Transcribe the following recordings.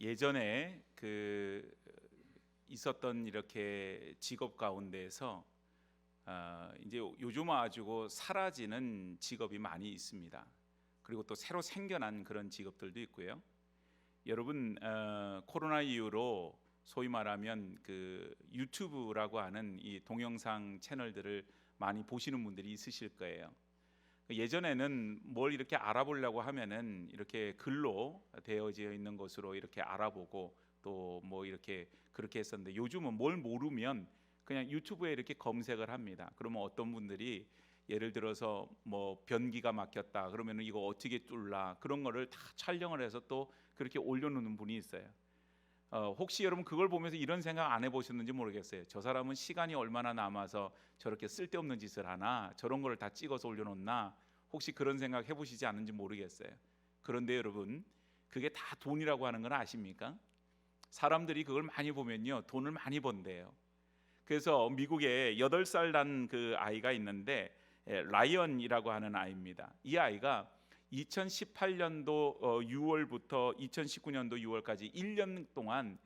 예전에 있었던 이렇게 직업 가운데에서 이제 요즘 와가지고 사라지는 직업이 많이 있습니다. 그리고 또 새로 생겨난 그런 직업들도 있고요. 여러분 코로나 이후로 소위 말하면 유튜브라고 하는 이 동영상 채널들을 많이 보시는 분들이 있으실 거예요. 예전에는 뭘 이렇게 알아보려고 하면은 이렇게 글로 되어져 있는 것으로 이렇게 알아보고 또 뭐 이렇게 그렇게 했었는데, 요즘은 뭘 모르면 그냥 유튜브에 이렇게 검색을 합니다. 그러면 어떤 분들이 예를 들어서 뭐 변기가 막혔다 그러면은 이거 어떻게 뚫라 그런 거를 다 촬영을 해서 또 그렇게 올려놓는 분이 있어요. 혹시 여러분 그걸 보면서 이런 생각 안 해보셨는지 모르겠어요. 저 사람은 시간이 얼마나 남아서 저렇게 쓸데없는 짓을 하나, 저런 걸 다 찍어서 올려놓나, 혹시 그런 생각 해보시지 않는지 모르겠어요. 그런데 여러분, 그게 다 돈이라고 하는 건 아십니까? 사람들이 그걸 많이 보면요, 돈을 많이 번대요. 그래서 미국에 8살 난 그 아이가 있는데, 라이언이라고 하는 아이입니다. 이 아이가 2018년도 6월부터 2019년도 6월까지 1년 동안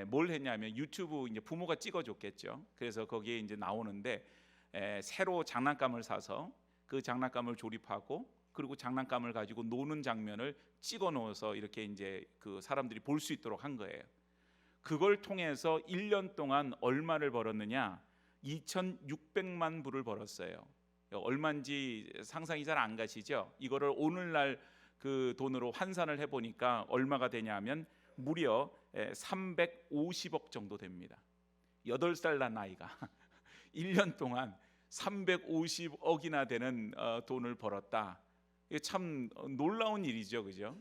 뭘 했냐면, 유튜브 이제 부모가 찍어줬겠죠. 그래서 거기에 이제 나오는데 새로 장난감을 사서 그 장난감을 조립하고, 그리고 장난감을 가지고 노는 장면을 찍어 놓아서 이렇게 이제 그 사람들이 볼 수 있도록 한 거예요. 그걸 통해서 1년 동안 얼마를 벌었느냐? 2,600만 불을 벌었어요. 얼마인지 상상이 잘 안 가시죠? 이거를 오늘날 그 돈으로 환산을 해보니까 얼마가 되냐면 무려 350억 정도 됩니다. 8살 난 아이가 1년 동안 350억이나 되는 돈을 벌었다. 이게 참 놀라운 일이죠, 그죠?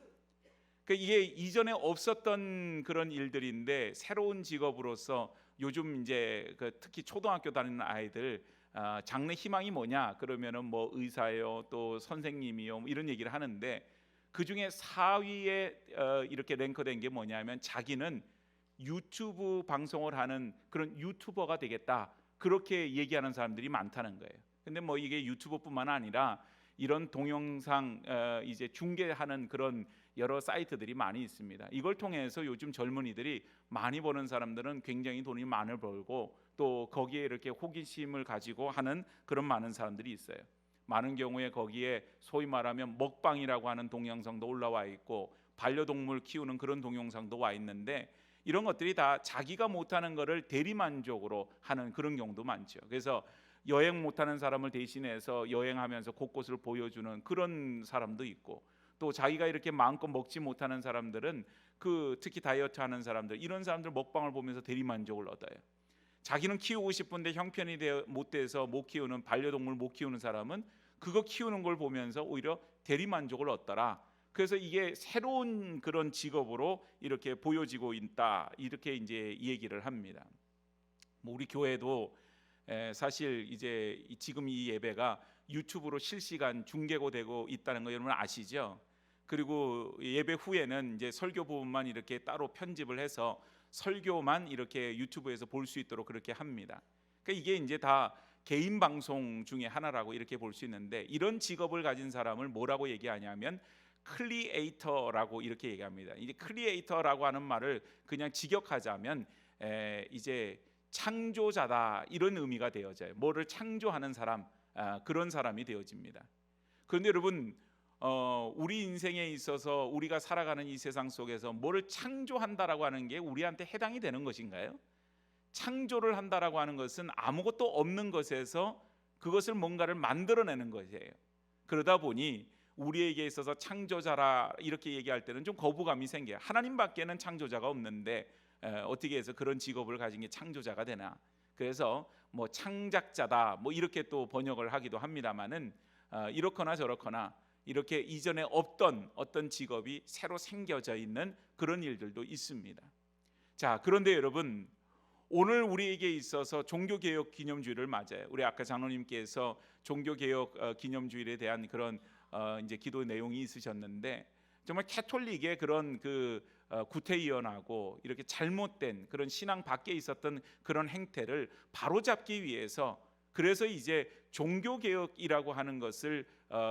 이게 이전에 없었던 그런 일들인데, 새로운 직업으로서 요즘 이제 특히 초등학교 다니는 아이들 장래 희망이 뭐냐 그러면은 뭐 의사요, 또 선생님이요, 뭐 이런 얘기를 하는데, 그 중에 4위에 이렇게 랭크된 게 뭐냐면 자기는 유튜브 방송을 하는 그런 유튜버가 되겠다, 그렇게 얘기하는 사람들이 많다는 거예요. 근데 뭐 이게 유튜버뿐만 아니라 이런 동영상 이제 중계하는 그런 여러 사이트들이 많이 있습니다. 이걸 통해서 요즘 젊은이들이 많이 버는 사람들은 굉장히 돈이 많이 벌고, 또 거기에 이렇게 호기심을 가지고 하는 그런 많은 사람들이 있어요. 많은 경우에 거기에 소위 말하면 먹방이라고 하는 동영상도 올라와 있고, 반려동물 키우는 그런 동영상도 와 있는데, 이런 것들이 다 자기가 못하는 거를 대리만족으로 하는 그런 경우도 많죠. 그래서 여행 못하는 사람을 대신해서 여행하면서 곳곳을 보여주는 그런 사람도 있고, 또 자기가 이렇게 마음껏 먹지 못하는 사람들은 특히 다이어트 하는 사람들, 이런 사람들 먹방을 보면서 대리만족을 얻어요. 자기는 키우고 싶은데 형편이 못 돼서 못 키우는, 반려동물 못 키우는 사람은 그거 키우는 걸 보면서 오히려 대리만족을 얻더라. 그래서 이게 새로운 그런 직업으로 이렇게 보여지고 있다, 이렇게 이제 얘기를 합니다. 뭐 우리 교회도 사실 이제 지금 이 예배가 유튜브로 실시간 중계가 되고 있다는 거 여러분 아시죠? 그리고 예배 후에는 이제 설교 부분만 이렇게 따로 편집을 해서 설교만 이렇게 유튜브에서 볼 수 있도록 그렇게 합니다. 그러니까 이게 이제 다 개인 방송 중에 하나라고 이렇게 볼 수 있는데, 이런 직업을 가진 사람을 뭐라고 얘기하냐면 크리에이터라고 이렇게 얘기합니다. 이제 크리에이터라고 하는 말을 그냥 직역하자면 이제 창조자다, 이런 의미가 되어져요. 뭐를 창조하는 사람, 그런 사람이 되어집니다. 그런데 여러분, 우리 인생에 있어서 우리가 살아가는 이 세상 속에서 뭐를 창조한다라고 하는 게 우리한테 해당이 되는 것인가요? 창조를 한다라고 하는 것은 아무것도 없는 것에서 그것을 뭔가를 만들어내는 것이에요. 그러다 보니 우리에게 있어서 창조자라 이렇게 얘기할 때는 좀 거부감이 생겨요. 하나님밖에는 창조자가 없는데 어떻게 해서 그런 직업을 가진 게 창조자가 되나? 그래서 뭐 창작자다 뭐 이렇게 또 번역을 하기도 합니다만은, 이렇거나 저렇거나 이렇게 이전에 없던 어떤 직업이 새로 생겨져 있는 그런 일들도 있습니다. 자, 그런데 여러분, 오늘 우리에게 있어서 종교개혁 기념주일을 맞아요. 우리 아까 장로님께서 종교개혁 기념주일에 대한 그런 이제 기도 내용이 있으셨는데, 정말 캐톨릭의 그런 구태의연하고 이렇게 잘못된 그런 신앙 밖에 있었던 그런 행태를 바로잡기 위해서, 그래서 이제 종교개혁이라고 하는 것을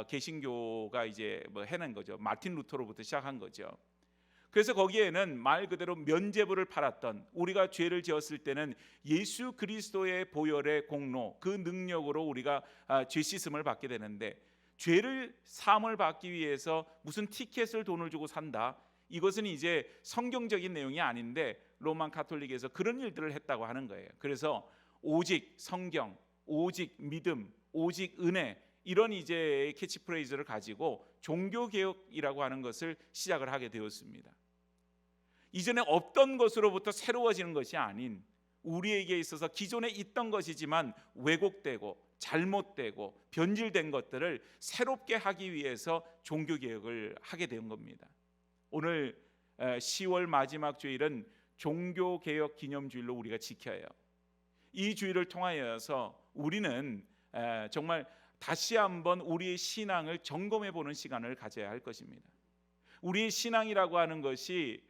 개신교가 이제 뭐 해낸 거죠. 마틴 루터로부터 시작한 거죠. 그래서 거기에는 말 그대로 면죄부를 팔았던, 우리가 죄를 지었을 때는 예수 그리스도의 보혈의 공로, 그 능력으로 우리가 죄 씻음을 받게 되는데, 죄를 사함을 받기 위해서 무슨 티켓을 돈을 주고 산다, 이것은 이제 성경적인 내용이 아닌데 로만 가톨릭에서 그런 일들을 했다고 하는 거예요. 그래서 오직 성경, 오직 믿음, 오직 은혜, 이런 이제 캐치프레이즈를 가지고 종교개혁이라고 하는 것을 시작을 하게 되었습니다. 이전에 없던 것으로부터 새로워지는 것이 아닌, 우리에게 있어서 기존에 있던 것이지만 왜곡되고 잘못되고 변질된 것들을 새롭게 하기 위해서 종교개혁을 하게 된 겁니다. 오늘 10월 마지막 주일은 종교개혁 기념주일로 우리가 지켜요. 이 주일을 통하여서 우리는 정말 다시 한번 우리의 신앙을 점검해 보는 시간을 가져야 할 것입니다. 우리의 신앙이라고 하는 것이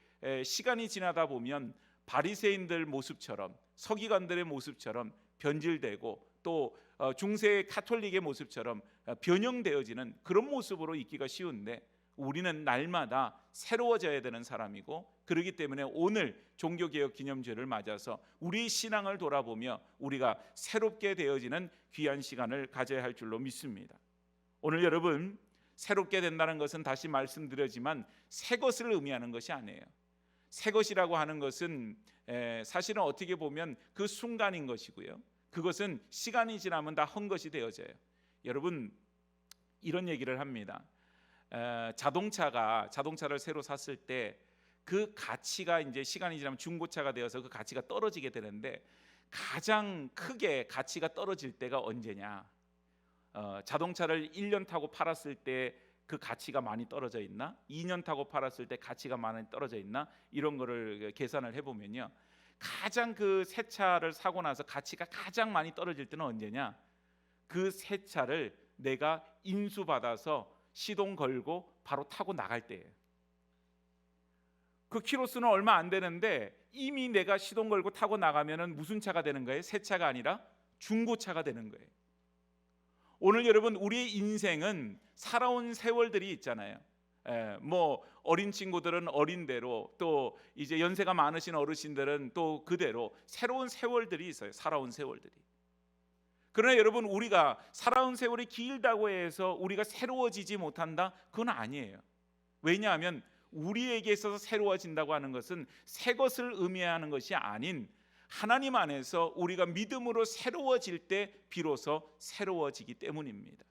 시간이 지나다 보면 바리새인들 모습처럼, 서기관들의 모습처럼 변질되고 또 중세 가톨릭의 모습처럼 변형되어지는 그런 모습으로 있기가 쉬운데, 우리는 날마다 새로워져야 되는 사람이고, 그렇기 때문에 오늘 종교개혁 기념주를 맞아서 우리 신앙을 돌아보며 우리가 새롭게 되어지는 귀한 시간을 가져야 할 줄로 믿습니다. 오늘 여러분, 새롭게 된다는 것은 다시 말씀드리지만 새 것을 의미하는 것이 아니에요. 새 것이라고 하는 것은 사실은 어떻게 보면 그 순간인 것이고요, 그것은 시간이 지나면 다 헛것이 되어져요. 여러분, 이런 얘기를 합니다. 자동차를 새로 샀을 때 그 가치가 이제 시간이 지나면 중고차가 되어서 그 가치가 떨어지게 되는데, 가장 크게 가치가 떨어질 때가 언제냐? 자동차를 1년 타고 팔았을 때 그 가치가 많이 떨어져 있나? 2년 타고 팔았을 때 가치가 많이 떨어져 있나? 이런 거를 계산을 해보면요, 가장 그 새 차를 사고 나서 가치가 가장 많이 떨어질 때는 언제냐? 그 새 차를 내가 인수받아서 시동 걸고 바로 타고 나갈 때예요. 그 키로수는 얼마 안 되는데 이미 내가 시동 걸고 타고 나가면은 무슨 차가 되는 거예요? 새 차가 아니라 중고차가 되는 거예요. 오늘 여러분, 우리의 인생은 살아온 세월들이 있잖아요. 뭐 어린 친구들은 어린대로, 또 이제 연세가 많으신 어르신들은 또 그대로 새로운 세월들이 있어요. 살아온 세월들이. 그러나 여러분, 우리가 살아온 세월이 길다고 해서 우리가 새로워지지 못한다? 그건 아니에요. 왜냐하면 우리에게 있어서 새로워진다고 하는 것은 새 것을 의미하는 것이 아닌, 하나님 안에서 우리가 믿음으로 새로워질 때 비로소 새로워지기 때문입니다.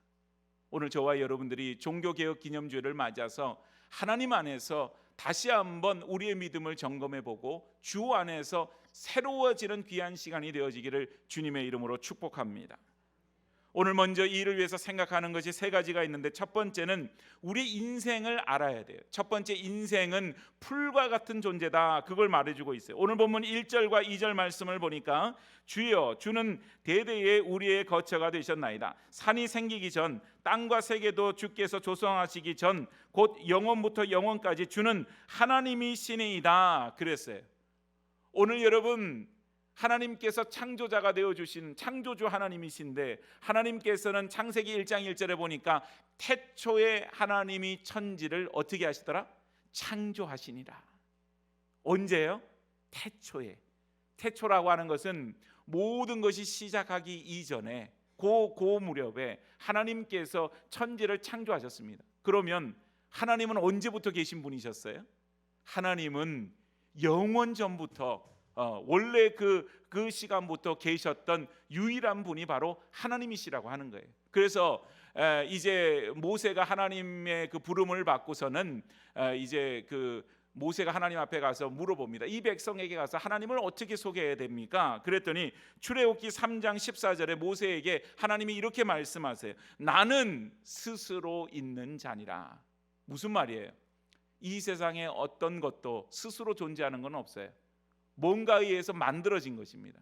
오늘 저와 여러분들이 종교개혁 기념주일을 맞아서 하나님 안에서 다시 한번 우리의 믿음을 점검해보고 주 안에서 새로워지는 귀한 시간이 되어지기를 주님의 이름으로 축복합니다. 오늘 먼저 이 일을 위해서 생각하는 것이 세 가지가 있는데, 첫 번째는 우리 인생을 알아야 돼요. 첫 번째, 인생은 풀과 같은 존재다, 그걸 말해주고 있어요. 오늘 본문 1절과 2절 말씀을 보니까, 주여 주는 대대에 우리의 거처가 되셨나이다. 산이 생기기 전, 땅과 세계도 주께서 조성하시기 전, 곧 영원부터 영원까지 주는 하나님이시니이다 그랬어요. 오늘 여러분, 하나님께서 창조자가 되어주신 창조주 하나님이신데, 하나님께서는 창세기 1장 1절에 보니까 태초에 하나님이 천지를 어떻게 하시더라? 창조하시니라. 언제요? 태초에. 태초라고 하는 것은 모든 것이 시작하기 이전에 그 무렵에 하나님께서 천지를 창조하셨습니다. 그러면 하나님은 언제부터 계신 분이셨어요? 하나님은 영원 전부터 원래 그 시간부터 계셨던 유일한 분이 바로 하나님이시라고 하는 거예요. 그래서 이제 모세가 하나님의 그 부름을 받고서는 이제 그 모세가 하나님 앞에 가서 물어봅니다. 이 백성에게 가서 하나님을 어떻게 소개해야 됩니까? 그랬더니 출애굽기 3장 14절에 모세에게 하나님이 이렇게 말씀하세요. 나는 스스로 있는 자니라. 무슨 말이에요? 이 세상에 어떤 것도 스스로 존재하는 건 없어요. 뭔가에 의해서 만들어진 것입니다.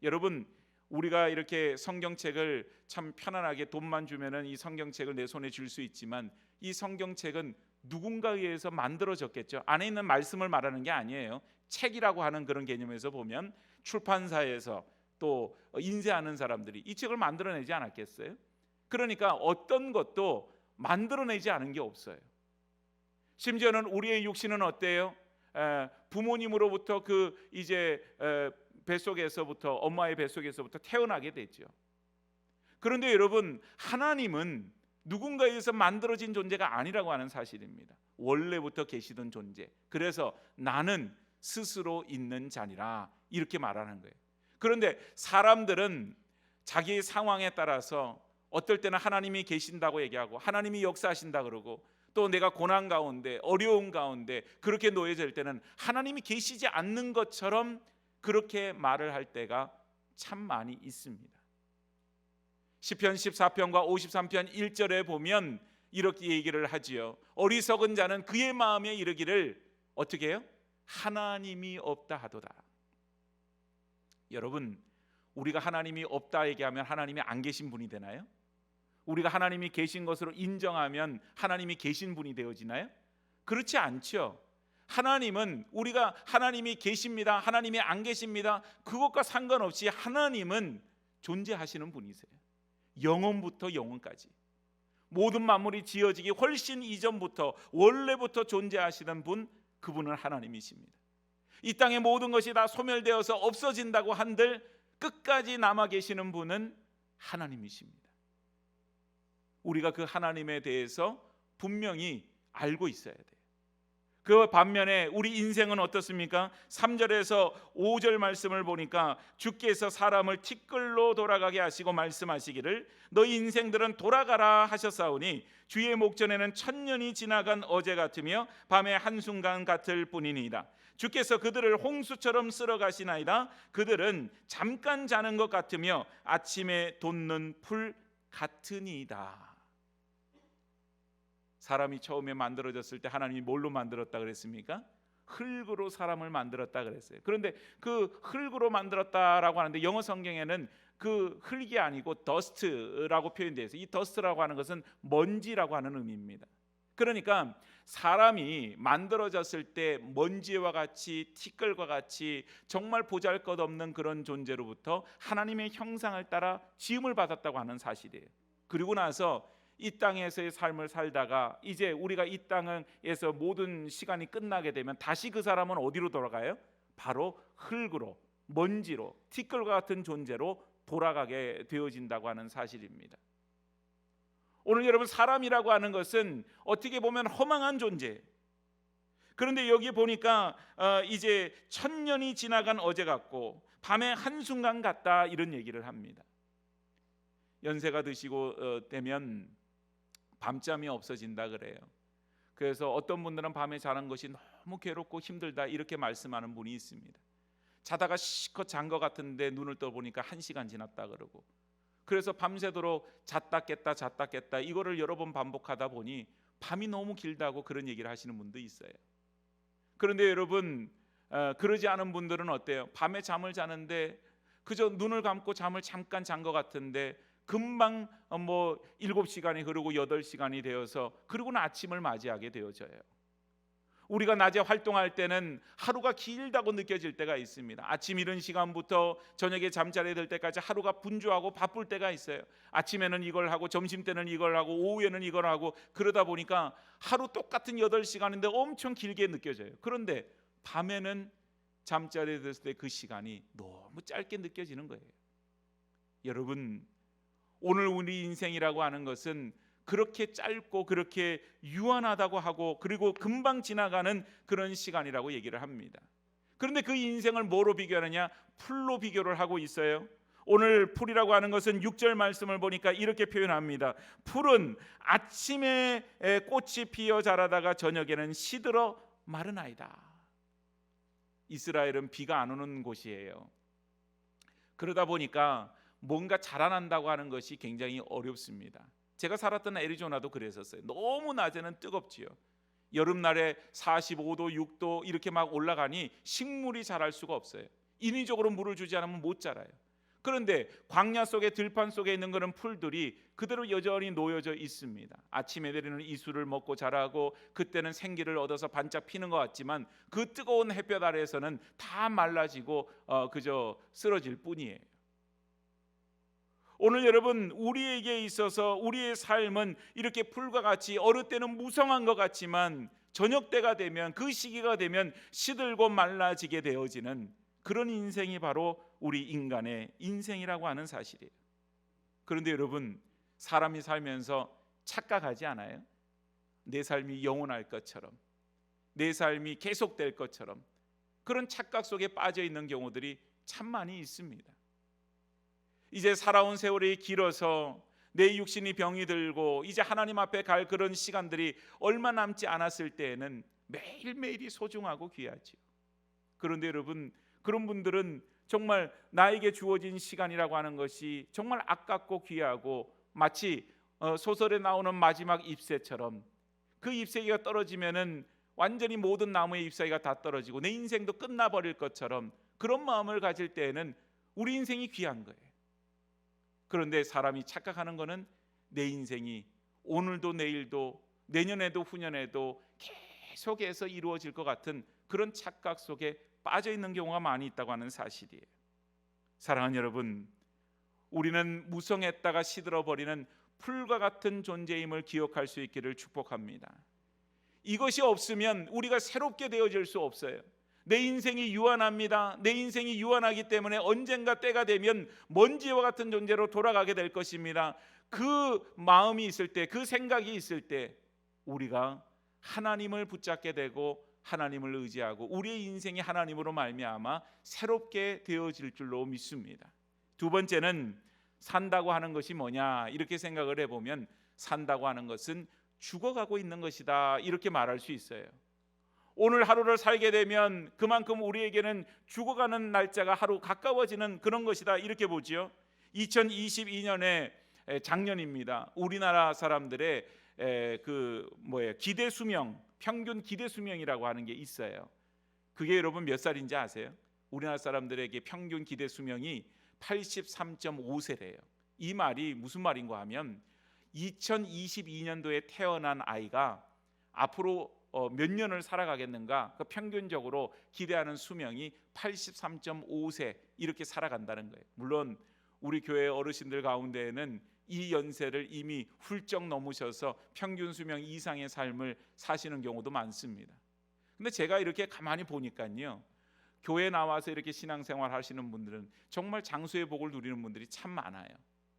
여러분, 우리가 이렇게 성경책을 참 편안하게 돈만 주면은 이 성경책을 내 손에 줄 수 있지만, 이 성경책은 누군가에 의해서 만들어졌겠죠. 안에 있는 말씀을 말하는 게 아니에요. 책이라고 하는 그런 개념에서 보면 출판사에서 또 인쇄하는 사람들이 이 책을 만들어내지 않았겠어요? 그러니까 어떤 것도 만들어내지 않은 게 없어요. 심지어는 우리의 육신은 어때요? 부모님으로부터 그 이제 뱃속에서부터, 엄마의 뱃속에서부터 태어나게 되죠. 그런데 여러분, 하나님은 누군가에 의해서 만들어진 존재가 아니라고 하는 사실입니다. 원래부터 계시던 존재. 그래서 나는 스스로 있는 자니라, 이렇게 말하는 거예요. 그런데 사람들은 자기의 상황에 따라서 어떨 때는 하나님이 계신다고 얘기하고 하나님이 역사하신다 그러고, 또 내가 고난 가운데, 어려움 가운데 그렇게 놓여질 때는 하나님이 계시지 않는 것처럼 그렇게 말을 할 때가 참 많이 있습니다. 시편 14편과 53편 1절에 보면 이렇게 얘기를 하지요. 어리석은 자는 그의 마음에 이르기를 어떻게 해요? 하나님이 없다 하도다. 여러분, 우리가 하나님이 없다 얘기하면 하나님이 안 계신 분이 되나요? 우리가 하나님이 계신 것으로 인정하면 하나님이 계신 분이 되어지나요? 그렇지 않죠. 하나님은, 우리가 하나님이 계십니다, 하나님이 안 계십니다, 그것과 상관없이 하나님은 존재하시는 분이세요. 영원부터 영원까지 모든 만물이 지어지기 훨씬 이전부터, 원래부터 존재하시는 분, 그분은 하나님이십니다. 이 땅의 모든 것이 다 소멸되어서 없어진다고 한들 끝까지 남아 계시는 분은 하나님이십니다. 우리가 그 하나님에 대해서 분명히 알고 있어야 돼요. 그 반면에 우리 인생은 어떻습니까? 3절에서 5절 말씀을 보니까 주께서 사람을 티끌로 돌아가게 하시고 말씀하시기를 너희 인생들은 돌아가라 하셨사오니 주의 목전에는 천년이 지나간 어제 같으며 밤의 한순간 같을 뿐이니이다. 주께서 그들을 홍수처럼 쓸어 가시나이다. 그들은 잠깐 자는 것 같으며 아침에 돋는 풀 같으니이다. 사람이 처음에 만들어졌을 때 하나님이 뭘로 만들었다 그랬습니까? 흙으로 사람을 만들었다 그랬어요. 그런데 그 흙으로 만들었다라고 하는데 영어 성경에는 그 흙이 아니고 더스트라고 표현되어 있어요. 이 더스트라고 하는 것은 먼지라고 하는 의미입니다. 그러니까 사람이 만들어졌을 때 먼지와 같이, 티끌과 같이 정말 보잘것없는 그런 존재로부터 하나님의 형상을 따라 지음을 받았다고 하는 사실이에요. 그리고 나서 이 땅에서의 삶을 살다가 이제 우리가 이 땅에서 모든 시간이 끝나게 되면 다시 그 사람은 어디로 돌아가요? 바로 흙으로, 먼지로, 티끌과 같은 존재로 돌아가게 되어진다고 하는 사실입니다. 오늘 여러분, 사람이라고 하는 것은 어떻게 보면 허망한 존재. 그런데 여기 보니까 이제 천년이 지나간 어제 같고 밤의 한순간 같다, 이런 얘기를 합니다. 연세가 드시고 되면 밤잠이 없어진다 그래요. 그래서 어떤 분들은 밤에 자는 것이 너무 괴롭고 힘들다, 이렇게 말씀하는 분이 있습니다. 자다가 실컷 잔 것 같은데 눈을 떠보니까 1시간 지났다 그러고, 그래서 밤새도록 잤다 깼다 잤다 깼다 이거를 여러 번 반복하다 보니 밤이 너무 길다고 그런 얘기를 하시는 분도 있어요. 그런데 여러분, 그러지 않은 분들은 어때요? 밤에 잠을 자는데 그저 눈을 감고 잠을 잠깐 잔 것 같은데 금방 7시간이 흐르고 8시간이 되어서 그러고는 아침을 맞이하게 되어져요. 우리가 낮에 활동할 때는 하루가 길다고 느껴질 때가 있습니다. 아침 이른 시간부터 저녁에 잠자리에 들 때까지 하루가 분주하고 바쁠 때가 있어요. 아침에는 이걸 하고 점심 때는 이걸 하고 오후에는 이걸 하고, 그러다 보니까 하루 똑같은 8시간인데 엄청 길게 느껴져요. 그런데 밤에는 잠자리에 들었을 때 그 시간이 너무 짧게 느껴지는 거예요. 여러분, 오늘 우리 인생이라고 하는 것은 그렇게 짧고 그렇게 유한하다고 하고, 그리고 금방 지나가는 그런 시간이라고 얘기를 합니다. 그런데 그 인생을 뭐로 비교하느냐? 풀로 비교를 하고 있어요. 오늘 풀이라고 하는 것은 6절 말씀을 보니까 이렇게 표현합니다. 풀은 아침에 꽃이 피어 자라다가 저녁에는 시들어 마르나이다. 이스라엘은 비가 안 오는 곳이에요. 그러다 보니까 뭔가 자라난다고 하는 것이 굉장히 어렵습니다. 제가 살았던 애리조나도 그랬었어요. 너무 낮에는 뜨겁지요. 여름날에 45도, 6도 이렇게 막 올라가니 식물이 자랄 수가 없어요. 인위적으로 물을 주지 않으면 못 자라요. 그런데 광야 속에, 들판 속에 있는 그런 풀들이 그대로 여전히 놓여져 있습니다. 아침에 내리는 이슬을 먹고 자라고, 그때는 생기를 얻어서 반짝 피는 것 같지만 그 뜨거운 햇볕 아래에서는 다 말라지고 그저 쓰러질 뿐이에요. 오늘 여러분, 우리에게 있어서 우리의 삶은 이렇게 풀과 같이 어느 때는 무성한 것 같지만 저녁 때가 되면, 그 시기가 되면 시들고 말라지게 되어지는 그런 인생이 바로 우리 인간의 인생이라고 하는 사실이에요. 그런데 여러분, 사람이 살면서 착각하지 않아요? 내 삶이 영원할 것처럼, 내 삶이 계속될 것처럼 그런 착각 속에 빠져 있는 경우들이 참 많이 있습니다. 이제 살아온 세월이 길어서 내 육신이 병이 들고 이제 하나님 앞에 갈 그런 시간들이 얼마 남지 않았을 때에는 매일매일이 소중하고 귀하지요. 그런데 여러분, 그런 분들은 정말 나에게 주어진 시간이라고 하는 것이 정말 아깝고 귀하고, 마치 소설에 나오는 마지막 잎새처럼 그 잎사귀가 떨어지면은 완전히 모든 나무의 잎사귀가 다 떨어지고 내 인생도 끝나버릴 것처럼 그런 마음을 가질 때에는 우리 인생이 귀한 거예요. 그런데 사람이 착각하는 것은 내 인생이 오늘도 내일도 내년에도 후년에도 계속해서 이루어질 것 같은 그런 착각 속에 빠져 있는 경우가 많이 있다고 하는 사실이에요. 사랑하는 여러분, 우리는 무성했다가 시들어버리는 풀과 같은 존재임을 기억할 수 있기를 축복합니다. 이것이 없으면 우리가 새롭게 되어질 수 없어요. 내 인생이 유한합니다. 내 인생이 유한하기 때문에 언젠가 때가 되면 먼지와 같은 존재로 돌아가게 될 것입니다. 그 마음이 있을 때, 그 생각이 있을 때 우리가 하나님을 붙잡게 되고 하나님을 의지하고 우리의 인생이 하나님으로 말미암아 새롭게 되어질 줄로 믿습니다. 두 번째는 산다고 하는 것이 뭐냐, 이렇게 생각을 해보면 산다고 하는 것은 죽어가고 있는 것이다, 이렇게 말할 수 있어요. 오늘 하루를 살게 되면 그만큼 우리에게는 죽어가는 날짜가 하루 가까워지는 그런 것이다, 이렇게 보지요. 2022년에 작년입니다. 우리나라 사람들의 기대 수명, 평균 기대 수명이라고 하는 게 있어요. 그게 여러분 몇 살인지 아세요? 우리나라 사람들에게 평균 기대 수명이 83.5세래요. 이 말이 무슨 말인가 하면 2022년도에 태어난 아이가 앞으로 몇 년을 살아가겠는가, 그 평균적으로 기대하는 수명이 83.5세 이렇게 살아간다는 거예요. 물론 우리 교회 어르신들 가운데에는 이 연세를 이미 훌쩍 넘으셔서 평균 수명 이상의 삶을 사시는 경우도 많습니다. 근데 제가 이렇게 가만히 보니까요, 교회 나와서 이렇게 신앙생활 하시는 분들은 정말 장수의 복을 누리는 분들이 참 많아요.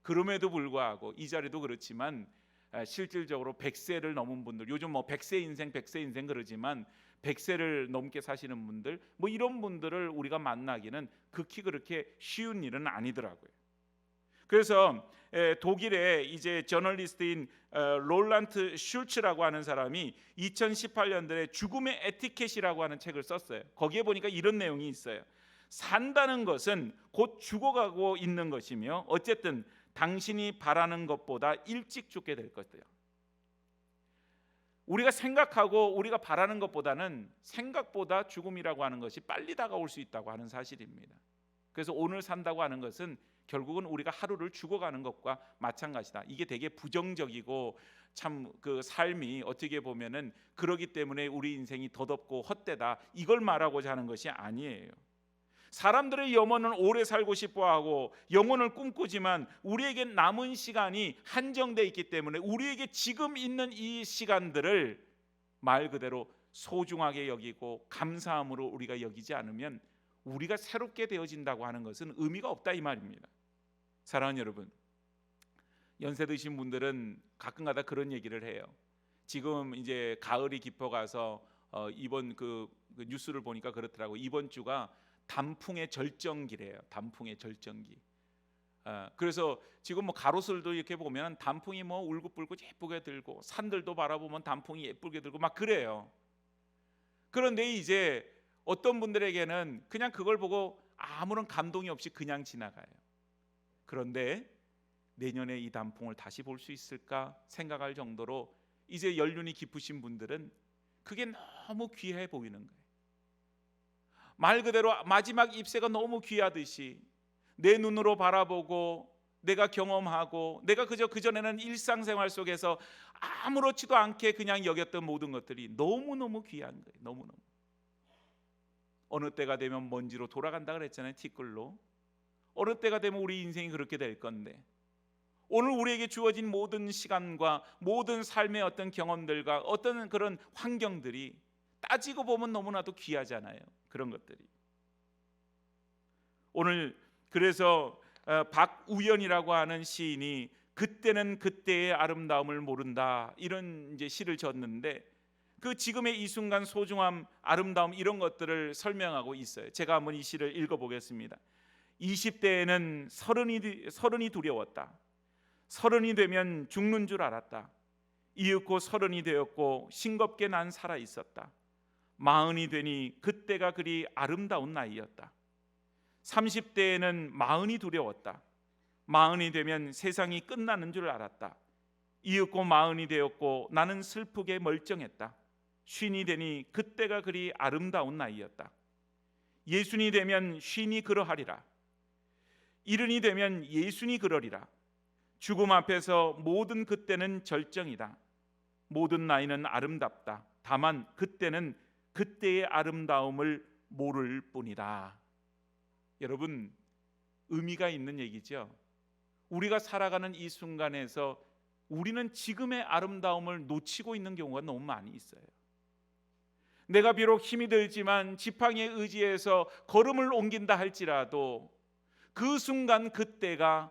그럼에도 불구하고 이 자리도 그렇지만 실질적으로 100세를 넘은 분들, 요즘 100세 인생 그러지만 100세를 넘게 사시는 분들, 이런 분들을 우리가 만나기는 극히 그렇게 쉬운 일은 아니더라고요. 그래서 독일의 이제 저널리스트인 롤란트 슐츠라고 하는 사람이 2018년도에 죽음의 에티켓이라고 하는 책을 썼어요. 거기에 보니까 이런 내용이 있어요. 산다는 것은 곧 죽어가고 있는 것이며 어쨌든 당신이 바라는 것보다 일찍 죽게 될 것이에요. 우리가 생각하고 우리가 바라는 것보다는 생각보다 죽음이라고 하는 것이 빨리 다가올 수 있다고 하는 사실입니다. 그래서 오늘 산다고 하는 것은 결국은 우리가 하루를 죽어가는 것과 마찬가지다. 이게 되게 부정적이고 참 그 삶이 어떻게 보면은 그러기 때문에 우리 인생이 더덥고 헛되다, 이걸 말하고자 하는 것이 아니에요. 사람들의 영혼은 오래 살고 싶어하고 영혼을 꿈꾸지만 우리에게 남은 시간이 한정되어 있기 때문에 우리에게 지금 있는 이 시간들을 말 그대로 소중하게 여기고 감사함으로 우리가 여기지 않으면 우리가 새롭게 되어진다고 하는 것은 의미가 없다, 이 말입니다. 사랑하는 여러분, 연세 드신 분들은 가끔가다 그런 얘기를 해요. 지금 이제 가을이 깊어가서 이번 그 뉴스를 보니까 그렇더라고. 이번 주가 단풍의 절정기래요. 단풍의 절정기. 그래서 지금 가로수도 이렇게 보면 단풍이 울긋불긋 예쁘게 들고 산들도 바라보면 단풍이 예쁘게 들고 막 그래요. 그런데 이제 어떤 분들에게는 그냥 그걸 보고 아무런 감동이 없이 그냥 지나가요. 그런데 내년에 이 단풍을 다시 볼 수 있을까 생각할 정도로 이제 연륜이 깊으신 분들은 그게 너무 귀해 보이는 거예요. 말 그대로 마지막 잎새가 너무 귀하듯이 내 눈으로 바라보고 내가 경험하고 내가 그저 그전에는 일상생활 속에서 아무렇지도 않게 그냥 여겼던 모든 것들이 너무너무 귀한 거예요. 너무너무. 어느 때가 되면 먼지로 돌아간다 그랬잖아요. 티끌로. 어느 때가 되면 우리 인생이 그렇게 될 건데 오늘 우리에게 주어진 모든 시간과 모든 삶의 어떤 경험들과 어떤 그런 환경들이 따지고 보면 너무나도 귀하잖아요. 그런 것들이. 오늘 그래서 박우연이라고 하는 시인이 그때는 그때의 아름다움을 모른다, 이런 이제 시를 졌는데, 그 지금의 이 순간 소중함, 아름다움, 이런 것들을 설명하고 있어요. 제가 한번 이 시를 읽어보겠습니다. 20대에는 서른이 두려웠다. 서른이 되면 죽는 줄 알았다. 이윽고 서른이 되었고 싱겁게 난 살아 있었다. 마흔이 되니 그때가 그리 아름다운 나이였다. 30대에는 마흔이 두려웠다. 마흔이 되면 세상이 끝나는 줄 알았다. 이윽고 마흔이 되었고 나는 슬프게 멀쩡했다. 쉰이 되니 그때가 그리 아름다운 나이였다. 예순이 되면 쉰이 그러하리라. 일흔이 되면 예순이 그러리라. 죽음 앞에서 모든 그때는 절정이다. 모든 나이는 아름답다. 다만 그때는 그때의 아름다움을 모를 뿐이다. 여러분, 의미가 있는 얘기죠. 우리가 살아가는 이 순간에서 우리는 지금의 아름다움을 놓치고 있는 경우가 너무 많이 있어요. 내가 비록 힘이 들지만 지팡이에 의지해서 걸음을 옮긴다 할지라도 그 순간 그때가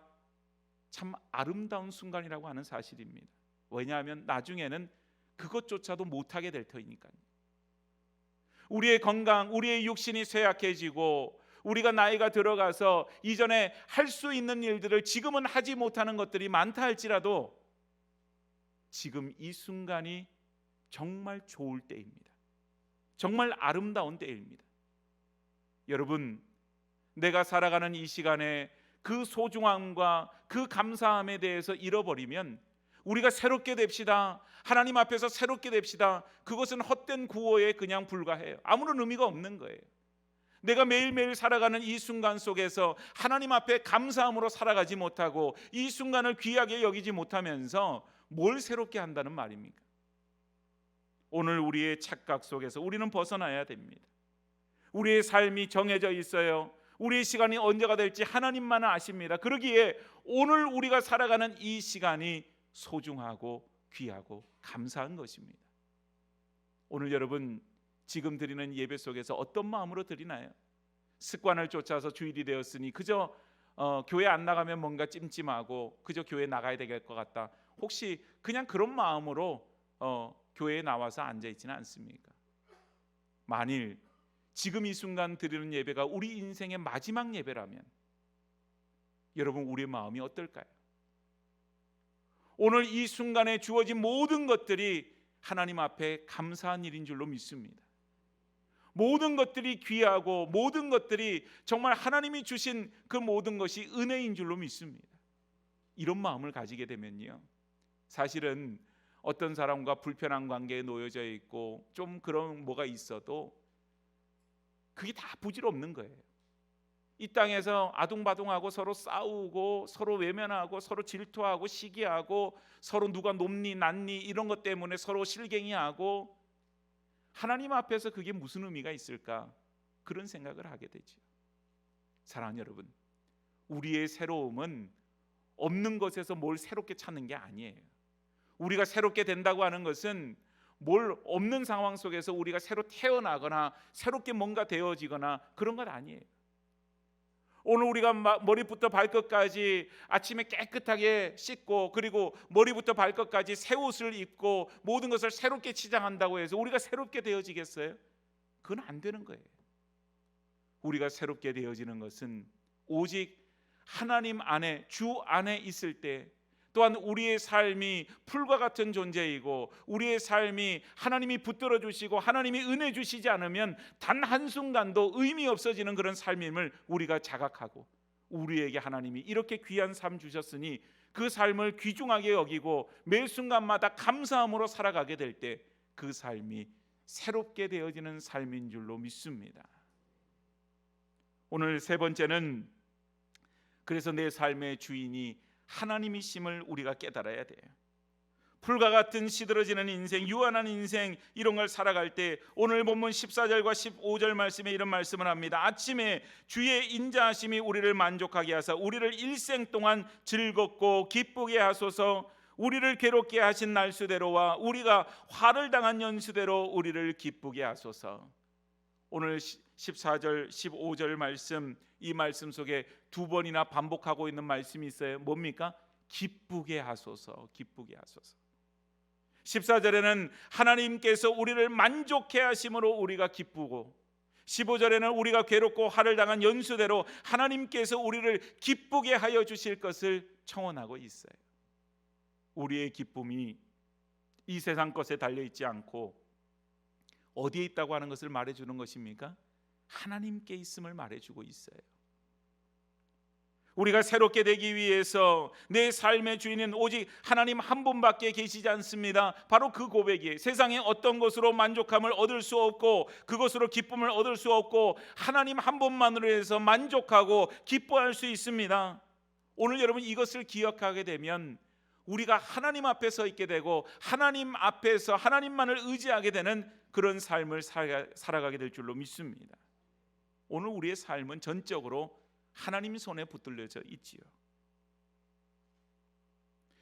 참 아름다운 순간이라고 하는 사실입니다. 왜냐하면 나중에는 그것조차도 못하게 될 터이니까요. 우리의 건강, 우리의 육신이 쇠약해지고 우리가 나이가 들어가서 이전에 할 수 있는 일들을 지금은 하지 못하는 것들이 많다 할지라도 지금 이 순간이 정말 좋을 때입니다. 정말 아름다운 때입니다. 여러분, 내가 살아가는 이 시간에 그 소중함과 그 감사함에 대해서 잃어버리면 우리가 새롭게 됩시다, 하나님 앞에서 새롭게 됩시다, 그것은 헛된 구호에 그냥 불과해요. 아무런 의미가 없는 거예요. 내가 매일매일 살아가는 이 순간 속에서 하나님 앞에 감사함으로 살아가지 못하고 이 순간을 귀하게 여기지 못하면서 뭘 새롭게 한다는 말입니까? 오늘 우리의 착각 속에서 우리는 벗어나야 됩니다. 우리의 삶이 정해져 있어요. 우리의 시간이 언제가 될지 하나님만 아십니다. 그러기에 오늘 우리가 살아가는 이 시간이 소중하고 귀하고 감사한 것입니다. 오늘 여러분 지금 드리는 예배 속에서 어떤 마음으로 드리나요? 습관을 쫓아서 주일이 되었으니 그저 교회 안 나가면 뭔가 찜찜하고 그저 교회 나가야 될 것 같다, 혹시 그냥 그런 마음으로 교회에 나와서 앉아 있지는 않습니까? 만일 지금 이 순간 드리는 예배가 우리 인생의 마지막 예배라면 여러분 우리의 마음이 어떨까요? 오늘 이 순간에 주어진 모든 것들이 하나님 앞에 감사한 일인 줄로 믿습니다. 모든 것들이 귀하고 모든 것들이 정말 하나님이 주신 그 모든 것이 은혜인 줄로 믿습니다. 이런 마음을 가지게 되면요, 사실은 어떤 사람과 불편한 관계에 놓여져 있고 좀 그런 뭐가 있어도 그게 다 부질없는 거예요. 이 땅에서 아둥바둥하고 서로 싸우고 서로 외면하고 서로 질투하고 시기하고 서로 누가 높니 낮니 이런 것 때문에 서로 실갱이하고 하나님 앞에서 그게 무슨 의미가 있을까, 그런 생각을 하게 되죠. 사랑하는 여러분, 우리의 새로움은 없는 것에서 뭘 새롭게 찾는 게 아니에요. 우리가 새롭게 된다고 하는 것은 뭘 없는 상황 속에서 우리가 새로 태어나거나 새롭게 뭔가 되어지거나 그런 건 아니에요. 오늘 우리가 머리부터 발끝까지 아침에 깨끗하게 씻고 그리고 머리부터 발끝까지 새 옷을 입고 모든 것을 새롭게 치장한다고 해서 우리가 새롭게 되어지겠어요? 그건 안 되는 거예요. 우리가 새롭게 되어지는 것은 오직 하나님 안에, 주 안에 있을 때, 또한 우리의 삶이 풀과 같은 존재이고 우리의 삶이 하나님이 붙들어 주시고 하나님이 은혜 주시지 않으면 단 한순간도 의미 없어지는 그런 삶임을 우리가 자각하고, 우리에게 하나님이 이렇게 귀한 삶 주셨으니 그 삶을 귀중하게 여기고 매 순간마다 감사함으로 살아가게 될 때 그 삶이 새롭게 되어지는 삶인 줄로 믿습니다. 오늘 세 번째는, 그래서 내 삶의 주인이 하나님이심을 우리가 깨달아야 돼요. 풀과 같은 시들어지는 인생, 유한한 인생, 이런 걸 살아갈 때 오늘 본문 14절과 15절 말씀에 이런 말씀을 합니다. 아침에 주의 인자하심이 우리를 만족하게 하사 우리를 일생 동안 즐겁고 기쁘게 하소서. 우리를 괴롭게 하신 날수대로와 우리가 화를 당한 연수대로 우리를 기쁘게 하소서. 오늘 14절 15절 말씀, 이 말씀 속에 두 번이나 반복하고 있는 말씀이 있어요. 뭡니까? 기쁘게 하소서, 기쁘게 하소서. 14절에는 하나님께서 우리를 만족해 하심으로 우리가 기쁘고, 15절에는 우리가 괴롭고 화를 당한 연수대로 하나님께서 우리를 기쁘게 하여 주실 것을 청원하고 있어요. 우리의 기쁨이 이 세상 것에 달려있지 않고 어디에 있다고 하는 것을 말해주는 것입니까? 하나님께 있음을 말해주고 있어요. 우리가 새롭게 되기 위해서 내 삶의 주인은 오직 하나님 한 분밖에 계시지 않습니다. 바로 그 고백이 세상에 어떤 것으로 만족함을 얻을 수 없고 그것으로 기쁨을 얻을 수 없고 하나님 한 분만으로 해서 만족하고 기뻐할 수 있습니다. 오늘 여러분 이것을 기억하게 되면 우리가 하나님 앞에 서 있게 되고 하나님 앞에서 하나님만을 의지하게 되는 그런 삶을 살아가게 될 줄로 믿습니다. 오늘 우리의 삶은 전적으로 하나님 손에 붙들려져 있지요.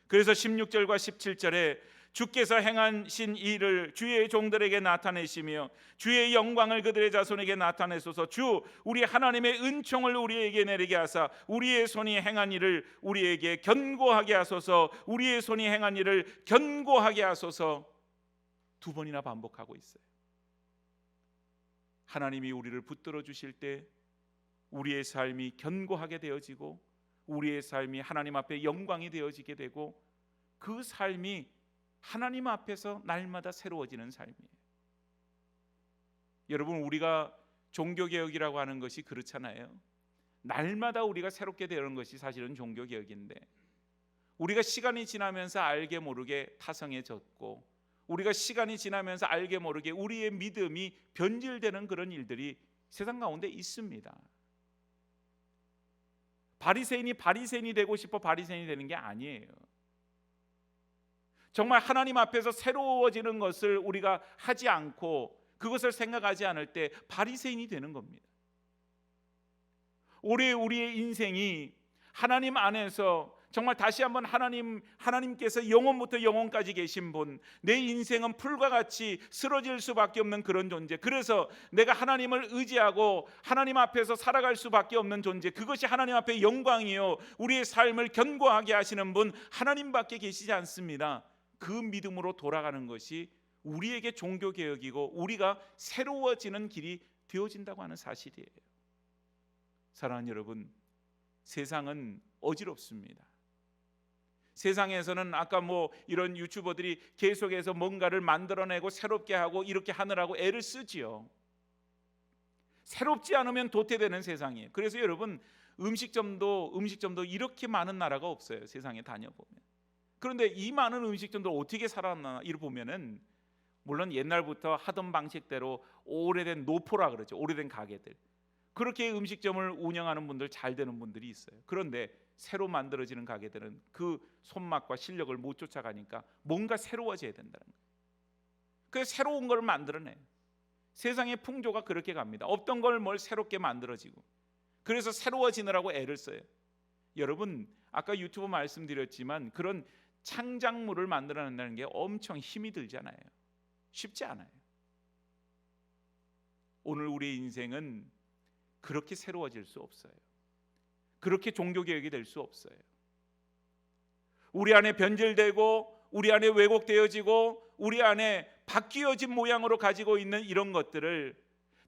그래서 16절과 17절에 주께서 행하신 일을 주의 종들에게 나타내시며 주의 영광을 그들의 자손에게 나타내소서. 주 우리 하나님의 은총을 우리에게 내리게 하사 우리의 손이 행한 일을 우리에게 견고하게 하소서. 우리의 손이 행한 일을 견고하게 하소서. 두 번이나 반복하고 있어요. 하나님이 우리를 붙들어 주실 때 우리의 삶이 견고하게 되어지고 우리의 삶이 하나님 앞에 영광이 되어지게 되고 그 삶이 하나님 앞에서 날마다 새로워지는 삶이에요. 여러분, 우리가 종교개혁이라고 하는 것이 그렇잖아요. 날마다 우리가 새롭게 되는 것이 사실은 종교개혁인데, 우리가 시간이 지나면서 알게 모르게 타성해졌고, 우리가 시간이 지나면서 알게 모르게 우리의 믿음이 변질되는 그런 일들이 세상 가운데 있습니다. 바리새인이 되고 싶어 바리새인이 되는 게 아니에요. 정말 하나님 앞에서 새로워지는 것을 우리가 하지 않고 그것을 생각하지 않을 때 바리새인이 되는 겁니다. 올해 우리의 인생이 하나님 안에서 정말 다시 한번 하나님께서 영원부터 영원까지 계신 분, 내 인생은 풀과 같이 쓰러질 수밖에 없는 그런 존재, 그래서 내가 하나님을 의지하고 하나님 앞에서 살아갈 수밖에 없는 존재, 그것이 하나님 앞에 영광이요 우리의 삶을 견고하게 하시는 분 하나님밖에 계시지 않습니다. 그 믿음으로 돌아가는 것이 우리에게 종교개혁이고 우리가 새로워지는 길이 되어진다고 하는 사실이에요. 사랑하는 여러분, 세상은 어지럽습니다. 세상에서는 아까 이런 유튜버들이 계속해서 뭔가를 만들어내고 새롭게 하고 이렇게 하느라고 애를 쓰지요. 새롭지 않으면 도태되는 세상이에요. 그래서 여러분, 음식점도 이렇게 많은 나라가 없어요. 세상에 다녀보면. 그런데 이 많은 음식점들 어떻게 살아났나 이를 보면은 물론 옛날부터 하던 방식대로 오래된 노포라 그러죠. 오래된 가게들. 그렇게 음식점을 운영하는 분들, 잘 되는 분들이 있어요. 그런데 새로 만들어지는 가게들은 그 손맛과 실력을 못 쫓아가니까 뭔가 새로워져야 된다는 거예요. 그래서 새로운 걸 만들어내요. 세상의 풍조가 그렇게 갑니다. 없던 걸 뭘 새롭게 만들어지고, 그래서 새로워지느라고 애를 써요. 여러분, 아까 유튜브 말씀드렸지만 그런 창작물을 만들어낸다는 게 엄청 힘이 들잖아요. 쉽지 않아요. 오늘 우리의 인생은 그렇게 새로워질 수 없어요. 그렇게 종교개혁이 될 수 없어요. 우리 안에 변질되고 우리 안에 왜곡되어지고 우리 안에 바뀌어진 모양으로 가지고 있는 이런 것들을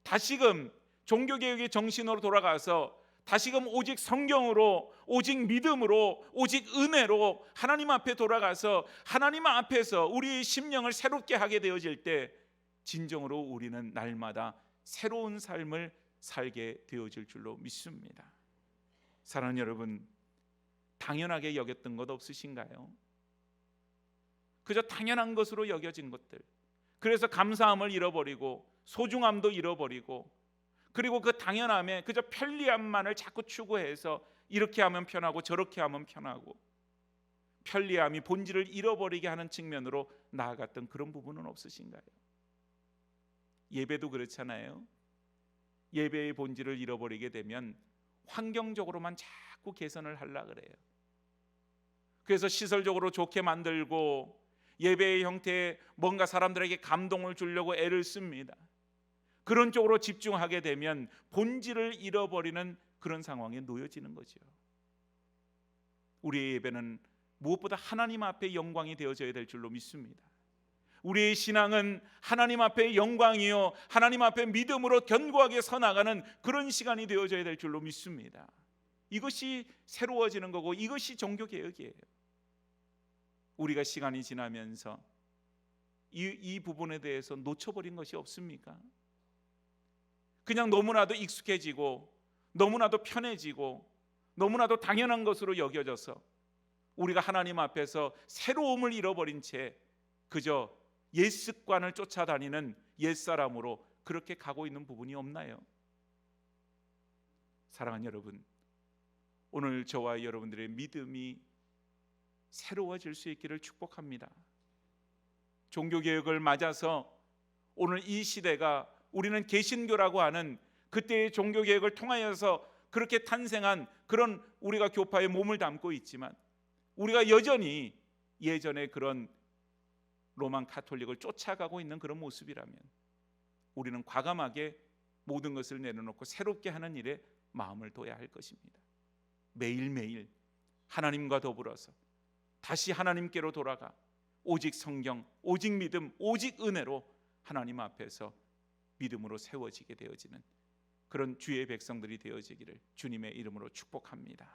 다시금 종교개혁의 정신으로 돌아가서 다시금 오직 성경으로, 오직 믿음으로, 오직 은혜로 하나님 앞에 돌아가서 하나님 앞에서 우리의 심령을 새롭게 하게 되어질 때 진정으로 우리는 날마다 새로운 삶을 살게 되어질 줄로 믿습니다. 사랑하는 여러분, 당연하게 여겼던 것 없으신가요? 그저 당연한 것으로 여겨진 것들, 그래서 감사함을 잃어버리고 소중함도 잃어버리고, 그리고 그 당연함에 그저 편리함만을 자꾸 추구해서 이렇게 하면 편하고 저렇게 하면 편하고, 편리함이 본질을 잃어버리게 하는 측면으로 나아갔던 그런 부분은 없으신가요? 예배도 그렇잖아요. 예배의 본질을 잃어버리게 되면 환경적으로만 자꾸 개선을 하려고 그래요. 그래서 시설적으로 좋게 만들고 예배의 형태에 뭔가 사람들에게 감동을 주려고 애를 씁니다. 그런 쪽으로 집중하게 되면 본질을 잃어버리는 그런 상황에 놓여지는 거죠. 우리의 예배는 무엇보다 하나님 앞에 영광이 되어져야 될 줄로 믿습니다. 우리의 신앙은 하나님 앞에 영광이요 하나님 앞에 믿음으로 견고하게 서나가는 그런 시간이 되어져야 될 줄로 믿습니다. 이것이 새로워지는 거고 이것이 종교개혁이에요. 우리가 시간이 지나면서 이 부분에 대해서 놓쳐버린 것이 없습니까? 그냥 너무나도 익숙해지고 너무나도 편해지고 너무나도 당연한 것으로 여겨져서 우리가 하나님 앞에서 새로움을 잃어버린 채 그저 옛 습관을 쫓아다니는 옛사람으로 그렇게 가고 있는 부분이 없나요? 사랑하는 여러분, 오늘 저와 여러분들의 믿음이 새로워질 수 있기를 축복합니다. 종교개혁을 맞아서 오늘 이 시대가 우리는 개신교라고 하는 그때의 종교개혁을 통하여서 그렇게 탄생한 그런 우리가 교파에 몸을 담고 있지만 우리가 여전히 예전에 그런 로만 카톨릭을 쫓아가고 있는 그런 모습이라면 우리는 과감하게 모든 것을 내려놓고 새롭게 하는 일에 마음을 둬야 할 것입니다. 매일매일 하나님과 더불어서 다시 하나님께로 돌아가 오직 성경, 오직 믿음, 오직 은혜로 하나님 앞에서 믿음으로 세워지게 되어지는 그런 주의 백성들이 되어지기를 주님의 이름으로 축복합니다.